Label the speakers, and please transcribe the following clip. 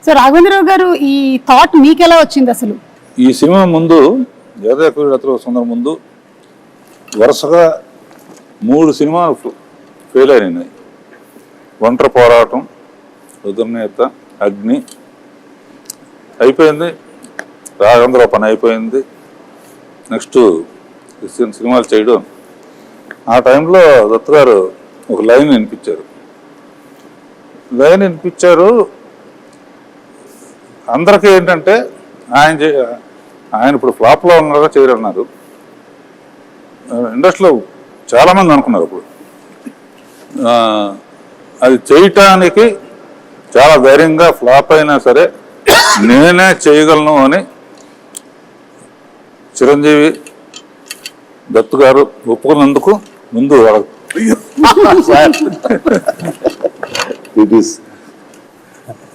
Speaker 1: So Raghavendra Rao గారు ఈ thought మీకు ఎలా వచ్చింది అసలు?
Speaker 2: ఈ సినిమా ముందు జగదేక సుందరం ముందు వరుసగా 3 సినిమాలు ఫెయిల్ అయినాయి. ఒంటరి పోరాటం, రుద్రనేత, అగ్ని అయిపోయింది. రాఘవేంద్రరావు పని అయిపోయింది. నెక్స్ట్ సినిమాలు చేయడం. ఆ టైంలో దత్తు గారు ఒక లైన్ వినిపించారు. అందరికీ ఏంటంటే ఆయన ఇప్పుడు ఫ్లాప్లో ఉన్నారా చేయరన్నారు. ఇండస్ట్రీలో చాలామంది అనుకున్నారు అప్పుడు. అది చేయటానికి చాలా ధైర్యంగా ఫ్లాప్ అయినా సరే నేనే చేయగలను అని చిరంజీవి దత్తు గారు ఒప్పుకున్నందుకు ముందు
Speaker 3: It is